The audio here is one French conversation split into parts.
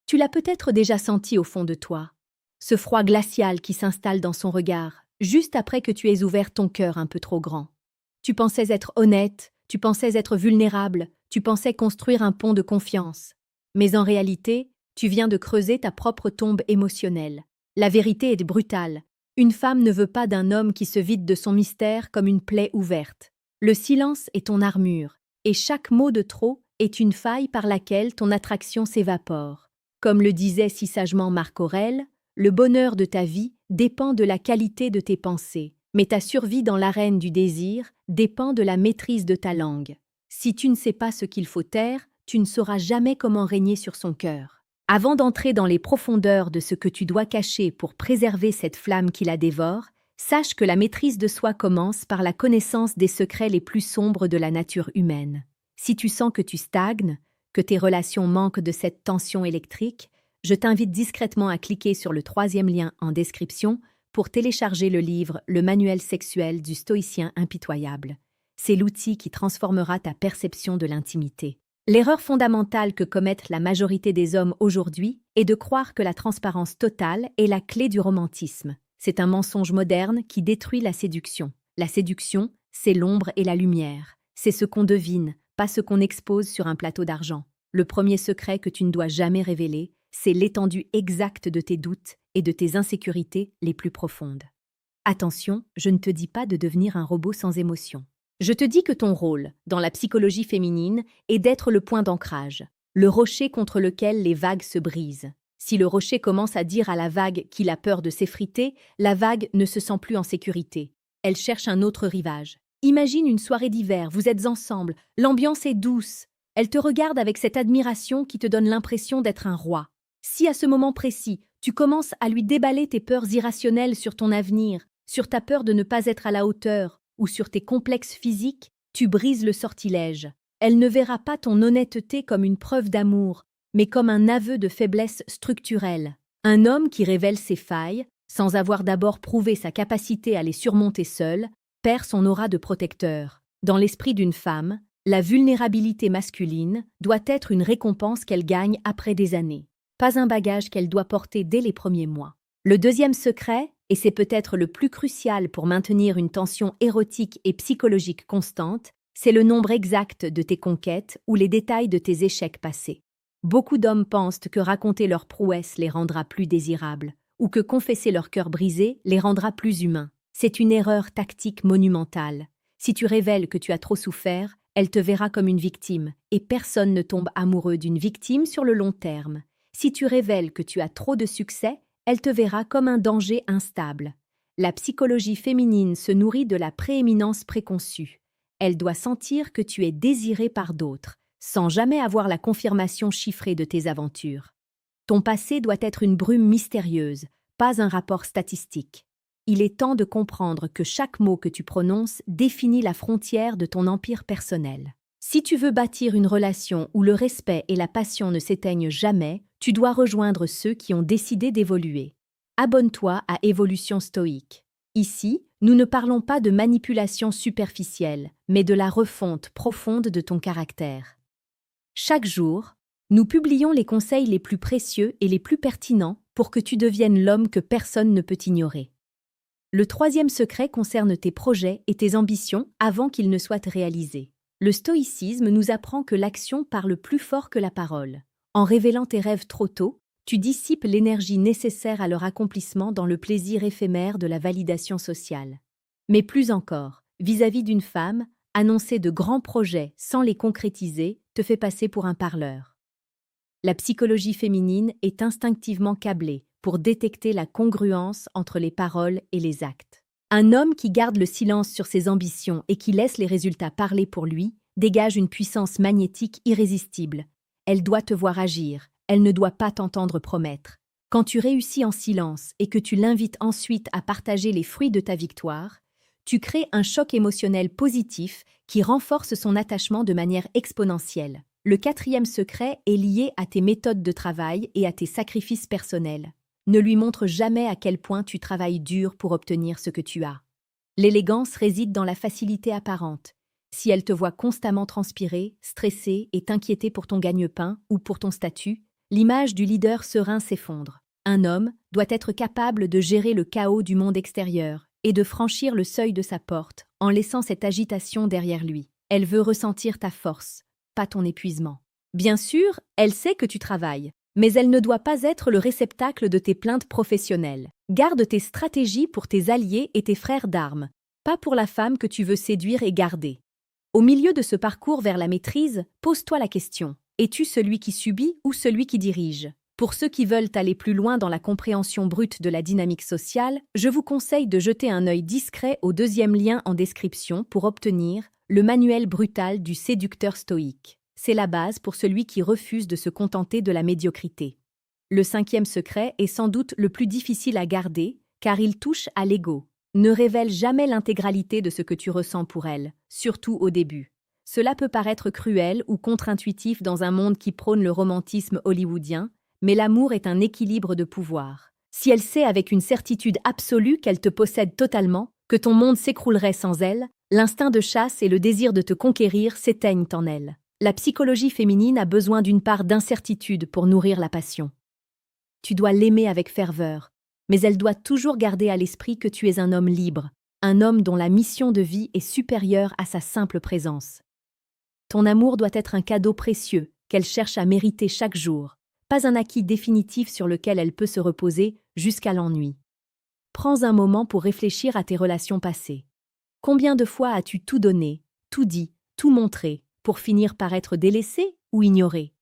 Tu l'as peut-être déjà senti au fond de toi. Ce froid glacial qui s'installe dans son regard, juste après que tu aies ouvert ton cœur un peu trop grand. Tu pensais être honnête, tu pensais être vulnérable, tu pensais construire un pont de confiance. Mais en réalité, tu viens de creuser ta propre tombe émotionnelle. La vérité est brutale. Une femme ne veut pas d'un homme qui se vide de son mystère comme une plaie ouverte. Le silence est ton armure, et chaque mot de trop est une faille par laquelle ton attraction s'évapore. Comme le disait si sagement Marc Aurèle, le bonheur de ta vie dépend de la qualité de tes pensées, mais ta survie dans l'arène du désir dépend de la maîtrise de ta langue. Si tu ne sais pas ce qu'il faut taire, tu ne sauras jamais comment régner sur son cœur. Avant d'entrer dans les profondeurs de ce que tu dois cacher pour préserver cette flamme qui la dévore, sache que la maîtrise de soi commence par la connaissance des secrets les plus sombres de la nature humaine. Si tu sens que tu stagnes, que tes relations manquent de cette tension électrique, je t'invite discrètement à cliquer sur le 3e lien en description pour télécharger le livre « Le manuel sexuel du stoïcien impitoyable ». C'est l'outil qui transformera ta perception de l'intimité. L'erreur fondamentale que commettent la majorité des hommes aujourd'hui est de croire que la transparence totale est la clé du romantisme. C'est un mensonge moderne qui détruit la séduction. La séduction, c'est l'ombre et la lumière. C'est ce qu'on devine, pas ce qu'on expose sur un plateau d'argent. Le premier secret que tu ne dois jamais révéler, c'est l'étendue exacte de tes doutes et de tes insécurités les plus profondes. Attention, je ne te dis pas de devenir un robot sans émotion. Je te dis que ton rôle, dans la psychologie féminine, est d'être le point d'ancrage, le rocher contre lequel les vagues se brisent. Si le rocher commence à dire à la vague qu'il a peur de s'effriter, la vague ne se sent plus en sécurité. Elle cherche un autre rivage. Imagine une soirée d'hiver, vous êtes ensemble, l'ambiance est douce. Elle te regarde avec cette admiration qui te donne l'impression d'être un roi. Si à ce moment précis, tu commences à lui déballer tes peurs irrationnelles sur ton avenir, sur ta peur de ne pas être à la hauteur, ou sur tes complexes physiques, tu brises le sortilège. Elle ne verra pas ton honnêteté comme une preuve d'amour, mais comme un aveu de faiblesse structurelle. Un homme qui révèle ses failles, sans avoir d'abord prouvé sa capacité à les surmonter seul, perd son aura de protecteur. Dans l'esprit d'une femme, la vulnérabilité masculine doit être une récompense qu'elle gagne après des années, pas un bagage qu'elle doit porter dès les premiers mois. Le deuxième secret, et c'est peut-être le plus crucial pour maintenir une tension érotique et psychologique constante, c'est le nombre exact de tes conquêtes ou les détails de tes échecs passés. Beaucoup d'hommes pensent que raconter leurs prouesses les rendra plus désirables, ou que confesser leur cœur brisé les rendra plus humains. C'est une erreur tactique monumentale. Si tu révèles que tu as trop souffert, elle te verra comme une victime, et personne ne tombe amoureux d'une victime sur le long terme. Si tu révèles que tu as trop de succès, elle te verra comme un danger instable. La psychologie féminine se nourrit de la prééminence préconçue. Elle doit sentir que tu es désiré par d'autres, sans jamais avoir la confirmation chiffrée de tes aventures. Ton passé doit être une brume mystérieuse, pas un rapport statistique. Il est temps de comprendre que chaque mot que tu prononces définit la frontière de ton empire personnel. Si tu veux bâtir une relation où le respect et la passion ne s'éteignent jamais, tu dois rejoindre ceux qui ont décidé d'évoluer. Abonne-toi à Évolution Stoïque. Ici, nous ne parlons pas de manipulation superficielle, mais de la refonte profonde de ton caractère. Chaque jour, nous publions les conseils les plus précieux et les plus pertinents pour que tu deviennes l'homme que personne ne peut ignorer. Le troisième secret concerne tes projets et tes ambitions avant qu'ils ne soient réalisés. Le stoïcisme nous apprend que l'action parle plus fort que la parole. En révélant tes rêves trop tôt, tu dissipes l'énergie nécessaire à leur accomplissement dans le plaisir éphémère de la validation sociale. Mais plus encore, vis-à-vis d'une femme, annoncer de grands projets sans les concrétiser te fait passer pour un parleur. La psychologie féminine est instinctivement câblée pour détecter la congruence entre les paroles et les actes. Un homme qui garde le silence sur ses ambitions et qui laisse les résultats parler pour lui dégage une puissance magnétique irrésistible. Elle doit te voir agir, elle ne doit pas t'entendre promettre. Quand tu réussis en silence et que tu l'invites ensuite à partager les fruits de ta victoire, tu crées un choc émotionnel positif qui renforce son attachement de manière exponentielle. Le quatrième secret est lié à tes méthodes de travail et à tes sacrifices personnels. Ne lui montre jamais à quel point tu travailles dur pour obtenir ce que tu as. L'élégance réside dans la facilité apparente. Si elle te voit constamment transpirer, stressé et t'inquiéter pour ton gagne-pain ou pour ton statut, L'image du leader serein s'effondre. Un homme doit être capable de gérer le chaos du monde extérieur et de franchir le seuil de sa porte en laissant cette agitation derrière lui. Elle veut ressentir ta force, pas ton épuisement. Bien sûr, elle sait que tu travailles, mais elle ne doit pas être le réceptacle de tes plaintes professionnelles. Garde tes stratégies pour tes alliés et tes frères d'armes, pas pour la femme que tu veux séduire et garder. Au milieu de ce parcours vers la maîtrise, pose-toi la question: es-tu celui qui subit ou celui qui dirige? Pour ceux qui veulent aller plus loin dans la compréhension brute de la dynamique sociale, je vous conseille de jeter un œil discret au deuxième lien en description pour obtenir le manuel brutal du séducteur stoïque. C'est la base pour celui qui refuse de se contenter de la médiocrité. Le cinquième secret est sans doute le plus difficile à garder, car il touche à l'ego. Ne révèle jamais l'intégralité de ce que tu ressens pour elle, surtout au début. Cela peut paraître cruel ou contre-intuitif dans un monde qui prône le romantisme hollywoodien, mais l'amour est un équilibre de pouvoir. Si elle sait avec une certitude absolue qu'elle te possède totalement, que ton monde s'écroulerait sans elle, l'instinct de chasse et le désir de te conquérir s'éteignent en elle. La psychologie féminine a besoin d'une part d'incertitude pour nourrir la passion. Tu dois l'aimer avec ferveur, mais elle doit toujours garder à l'esprit que tu es un homme libre, un homme dont la mission de vie est supérieure à sa simple présence. Ton amour doit être un cadeau précieux qu'elle cherche à mériter chaque jour, pas un acquis définitif sur lequel elle peut se reposer jusqu'à l'ennui. Prends un moment pour réfléchir à tes relations passées. Combien de fois as-tu tout donné, tout dit, tout montré, pour finir par être délaissé ou ignoré?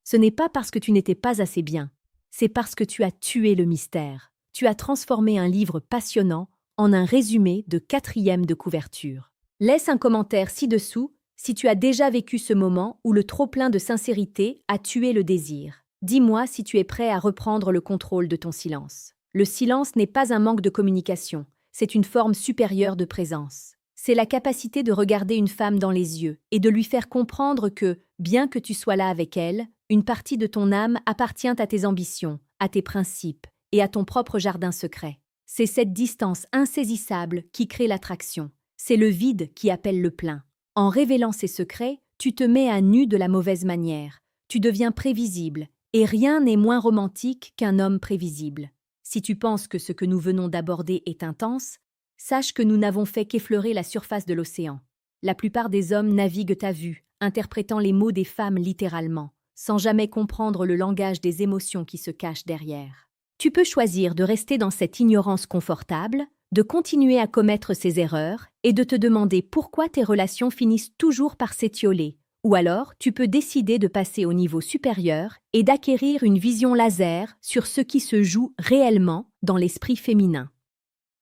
Ce n'est pas parce que tu n'étais pas assez bien, c'est parce que tu as tué le mystère. Tu as transformé un livre passionnant en un résumé de 4e de couverture. Laisse un commentaire ci-dessous si tu as déjà vécu ce moment où le trop-plein de sincérité a tué le désir. Dis-moi si tu es prêt à reprendre le contrôle de ton silence. Le silence n'est pas un manque de communication, c'est une forme supérieure de présence. C'est la capacité de regarder une femme dans les yeux et de lui faire comprendre que, bien que tu sois là avec elle, une partie de ton âme appartient à tes ambitions, à tes principes et à ton propre jardin secret. C'est cette distance insaisissable qui crée l'attraction. C'est le vide qui appelle le plein. En révélant ces secrets, tu te mets à nu de la mauvaise manière. Tu deviens prévisible, et rien n'est moins romantique qu'un homme prévisible. Si tu penses que ce que nous venons d'aborder est intense, sache que nous n'avons fait qu'effleurer la surface de l'océan. La plupart des hommes naviguent à vue, interprétant les mots des femmes littéralement, sans jamais comprendre le langage des émotions qui se cachent derrière. Tu peux choisir de rester dans cette ignorance confortable, de continuer à commettre ces erreurs et de te demander pourquoi tes relations finissent toujours par s'étioler. Ou alors, tu peux décider de passer au niveau supérieur et d'acquérir une vision laser sur ce qui se joue réellement dans l'esprit féminin.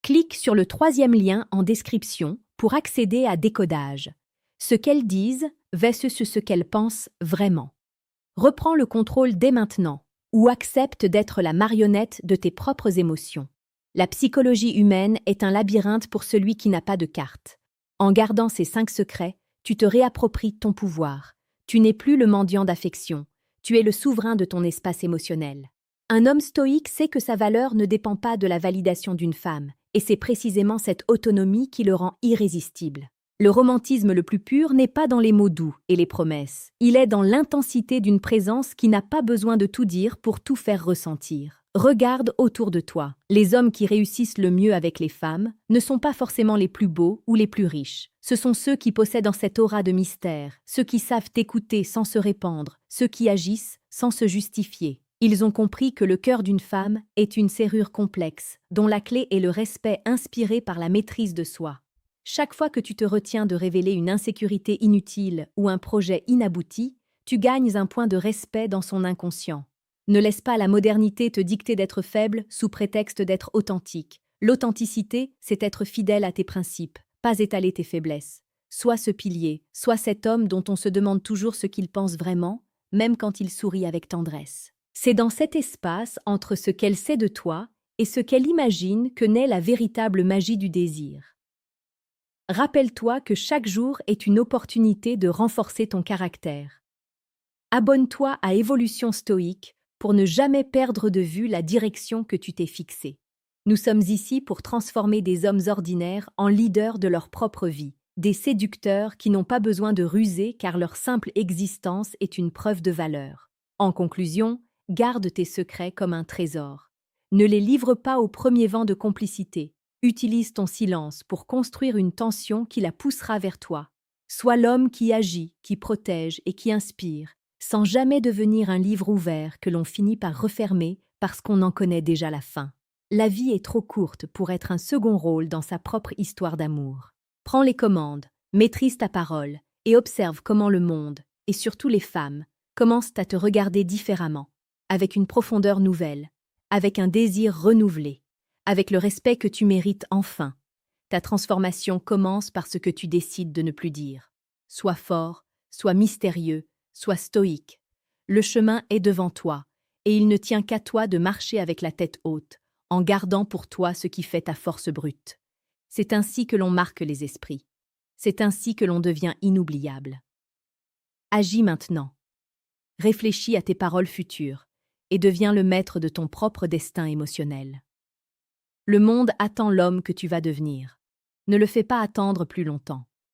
Clique sur le 3e lien en description pour accéder à Décodage. Ce qu'elles disent versus ce qu'elles pensent vraiment. Reprends le contrôle dès maintenant ou accepte d'être la marionnette de tes propres émotions. La psychologie humaine est un labyrinthe pour celui qui n'a pas de carte. En gardant ces 5 secrets, tu te réappropries ton pouvoir. Tu n'es plus le mendiant d'affection, tu es le souverain de ton espace émotionnel. Un homme stoïque sait que sa valeur ne dépend pas de la validation d'une femme, et c'est précisément cette autonomie qui le rend irrésistible. Le romantisme le plus pur n'est pas dans les mots doux et les promesses, il est dans l'intensité d'une présence qui n'a pas besoin de tout dire pour tout faire ressentir. Regarde autour de toi. Les hommes qui réussissent le mieux avec les femmes ne sont pas forcément les plus beaux ou les plus riches. Ce sont ceux qui possèdent cette aura de mystère, ceux qui savent écouter sans se répandre, ceux qui agissent sans se justifier. Ils ont compris que le cœur d'une femme est une serrure complexe, dont la clé est le respect inspiré par la maîtrise de soi. Chaque fois que tu te retiens de révéler une insécurité inutile ou un projet inabouti, tu gagnes un point de respect dans son inconscient. Ne laisse pas la modernité te dicter d'être faible sous prétexte d'être authentique. L'authenticité, c'est être fidèle à tes principes, pas étaler tes faiblesses. Sois ce pilier, sois cet homme dont on se demande toujours ce qu'il pense vraiment, même quand il sourit avec tendresse. C'est dans cet espace entre ce qu'elle sait de toi et ce qu'elle imagine que naît la véritable magie du désir. Rappelle-toi que chaque jour est une opportunité de renforcer ton caractère. Abonne-toi à Évolution Stoïque pour ne jamais perdre de vue la direction que tu t'es fixée. Nous sommes ici pour transformer des hommes ordinaires en leaders de leur propre vie, des séducteurs qui n'ont pas besoin de ruser car leur simple existence est une preuve de valeur. En conclusion, Garde tes secrets comme un trésor. Ne les livre pas au premier vent de complicité. Utilise ton silence pour construire une tension qui la poussera vers toi. Sois l'homme qui agit, qui protège et qui inspire, sans jamais devenir un livre ouvert que l'on finit par refermer parce qu'on en connaît déjà la fin. La vie est trop courte pour être un second rôle dans sa propre histoire d'amour. Prends les commandes, maîtrise ta parole et observe comment le monde, et surtout les femmes, commencent à te regarder différemment, avec une profondeur nouvelle, avec un désir renouvelé, avec le respect que tu mérites enfin. Ta transformation commence par ce que tu décides de ne plus dire. Sois fort, sois mystérieux, sois stoïque. Le chemin est devant toi, et il ne tient qu'à toi de marcher avec la tête haute, en gardant pour toi ce qui fait ta force brute. C'est ainsi que l'on marque les esprits. C'est ainsi que l'on devient inoubliable. Agis maintenant. Réfléchis à tes paroles futures et deviens le maître de ton propre destin émotionnel. Le monde attend l'homme que tu vas devenir. Ne le fais pas attendre plus longtemps.